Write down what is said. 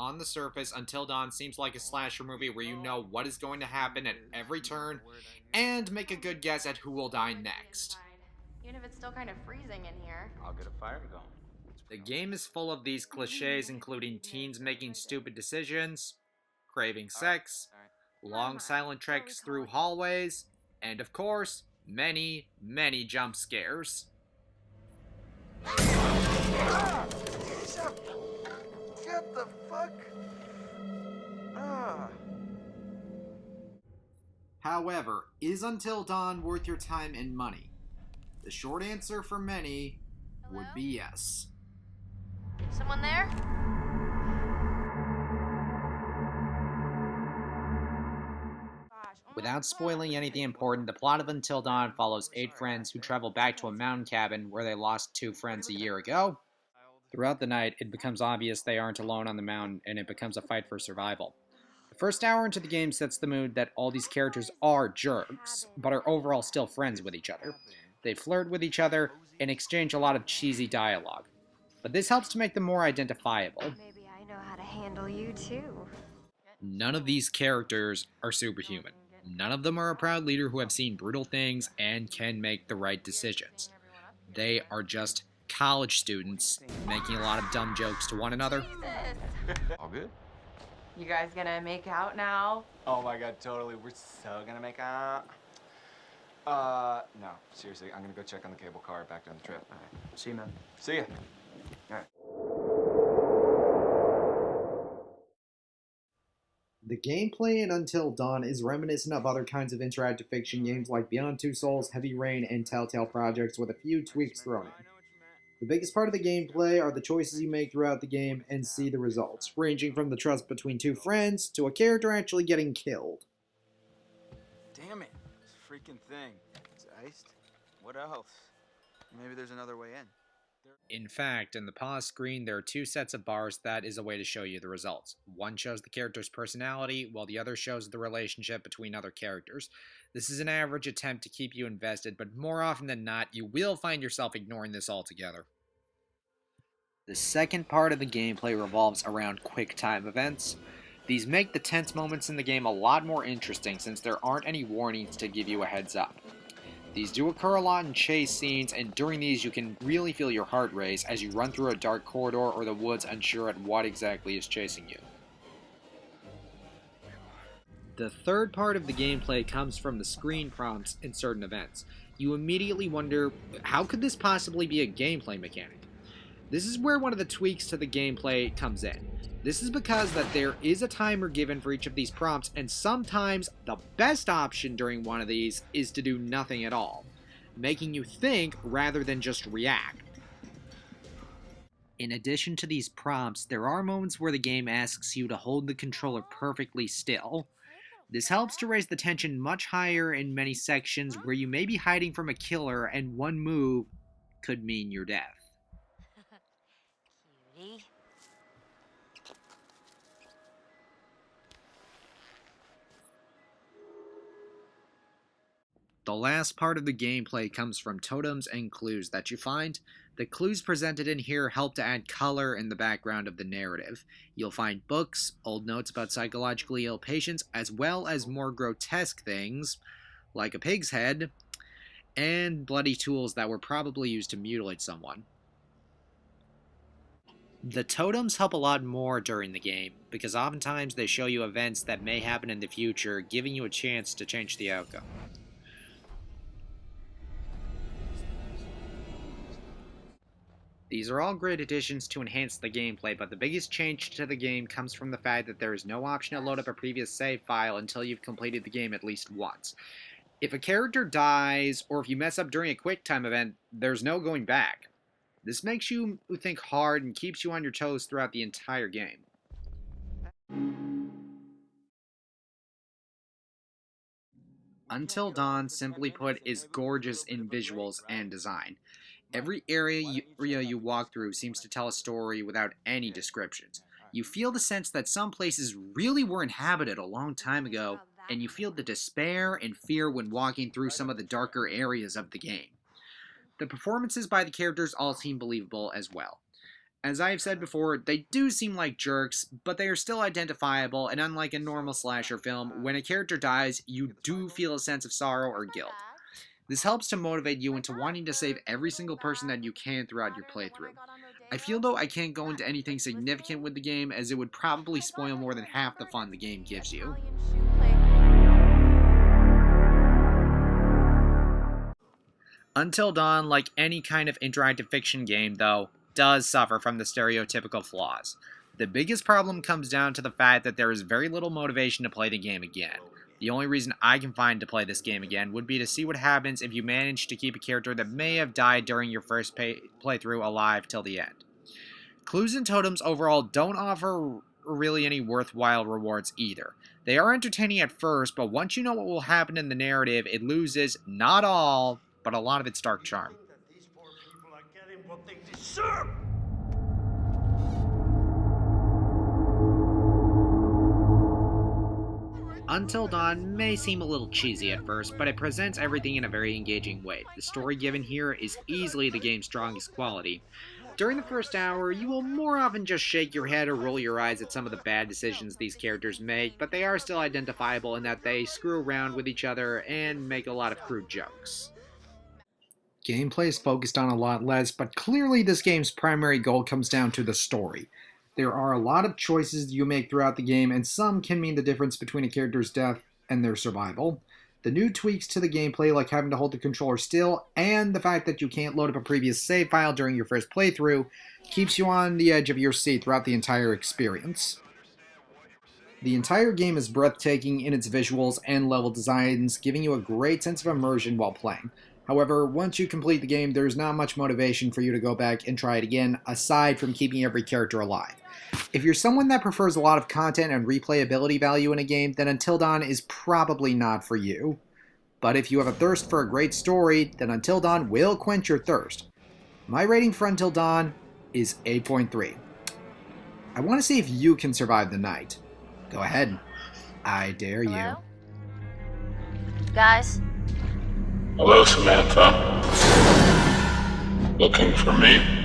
On the surface, Until Dawn seems like a slasher movie where you know what is going to happen at every turn and make a good guess at who will die next. Even if it's still kind of freezing in here. I'll get a fire going. The game is full of these cliches, including teens making stupid decisions, craving sex, long silent treks through hallways, and of course, many, many jump scares. Get the fuck? Ah. However, is Until Dawn worth your time and money? The short answer for many would be yes. Someone there? Without spoiling anything important, the plot of Until Dawn follows 8 friends who travel back to a mountain cabin where they lost 2 friends a year ago. Throughout the night, it becomes obvious they aren't alone on the mountain, and it becomes a fight for survival. The first hour into the game sets the mood that all these characters are jerks, but are overall still friends with each other. They flirt with each other and exchange a lot of cheesy dialogue. But this helps to make them more identifiable. Maybe I know how to handle you too. None of these characters are superhuman. None of them are a proud leader who have seen brutal things and can make the right decisions. They are just college students making a lot of dumb jokes to one another. All good? You guys gonna make out now? Oh my god, totally. We're so gonna make out. No, seriously, I'm gonna go check on the cable car back down the trip. All right. See you, man. See ya. All right. The gameplay in Until Dawn is reminiscent of other kinds of interactive fiction games like Beyond Two Souls, Heavy Rain, and Telltale projects with a few tweaks thrown in. The biggest part of the gameplay are the choices you make throughout the game and see the results, ranging from the trust between 2 friends to a character actually getting killed. Damn it. This freaking thing. It's iced. What else? Maybe there's another way in. In fact, in the pause screen, there are 2 sets of bars that is a way to show you the results. One shows the character's personality, while the other shows the relationship between other characters. This is an average attempt to keep you invested, but more often than not, you will find yourself ignoring this altogether. The second part of the gameplay revolves around quick time events. These make the tense moments in the game a lot more interesting since there aren't any warnings to give you a heads up. These do occur a lot in chase scenes, and during these you can really feel your heart race as you run through a dark corridor or the woods unsure at what exactly is chasing you. The third part of the gameplay comes from the screen prompts in certain events. You immediately wonder, how could this possibly be a gameplay mechanic? This is where one of the tweaks to the gameplay comes in. This is because that there is a timer given for each of these prompts, and sometimes the best option during one of these is to do nothing at all, making you think rather than just react. In addition to these prompts, there are moments where the game asks you to hold the controller perfectly still. This helps to raise the tension much higher in many sections where you may be hiding from a killer and one move could mean your death. Cutie. The last part of the gameplay comes from totems and clues that you find. The clues presented in here help to add color in the background of the narrative. You'll find books, old notes about psychologically ill patients, as well as more grotesque things, like a pig's head, and bloody tools that were probably used to mutilate someone. The totems help a lot more during the game, because oftentimes they show you events that may happen in the future, giving you a chance to change the outcome. These are all great additions to enhance the gameplay, but the biggest change to the game comes from the fact that there is no option to load up a previous save file until you've completed the game at least once. If a character dies, or if you mess up during a quick time event, there's no going back. This makes you think hard and keeps you on your toes throughout the entire game. Until Dawn, simply put, is gorgeous in visuals and design. Every area you walk through seems to tell a story without any descriptions. You feel the sense that some places really were inhabited a long time ago, and you feel the despair and fear when walking through some of the darker areas of the game. The performances by the characters all seem believable as well. As I have said before, they do seem like jerks, but they are still identifiable, and unlike a normal slasher film, when a character dies, you do feel a sense of sorrow or guilt. This helps to motivate you into wanting to save every single person that you can throughout your playthrough. I feel though I can't go into anything significant with the game, as it would probably spoil more than half the fun the game gives you. Until Dawn, like any kind of interactive fiction game though, does suffer from the stereotypical flaws. The biggest problem comes down to the fact that there is very little motivation to play the game again. The only reason I can find to play this game again would be to see what happens if you manage to keep a character that may have died during your first playthrough alive till the end. Clues and Totems overall don't offer really any worthwhile rewards either. They are entertaining at first, but once you know what will happen in the narrative, it loses not all, but a lot of its dark charm. These poor people are getting what they deserve. Until Dawn may seem a little cheesy at first, but it presents everything in a very engaging way. The story given here is easily the game's strongest quality. During the first hour, you will more often just shake your head or roll your eyes at some of the bad decisions these characters make, but they are still identifiable in that they screw around with each other and make a lot of crude jokes. Gameplay is focused on a lot less, but clearly this game's primary goal comes down to the story. There are a lot of choices you make throughout the game, and some can mean the difference between a character's death and their survival. The new tweaks to the gameplay, like having to hold the controller still, and the fact that you can't load up a previous save file during your first playthrough, keeps you on the edge of your seat throughout the entire experience. The entire game is breathtaking in its visuals and level designs, giving you a great sense of immersion while playing. However, once you complete the game, there's not much motivation for you to go back and try it again, aside from keeping every character alive. If you're someone that prefers a lot of content and replayability value in a game, then Until Dawn is probably not for you. But if you have a thirst for a great story, then Until Dawn will quench your thirst. My rating for Until Dawn is 8.3. I want to see if you can survive the night. Go ahead. I dare you. Hello? Guys? Hello, Samantha. Looking for me?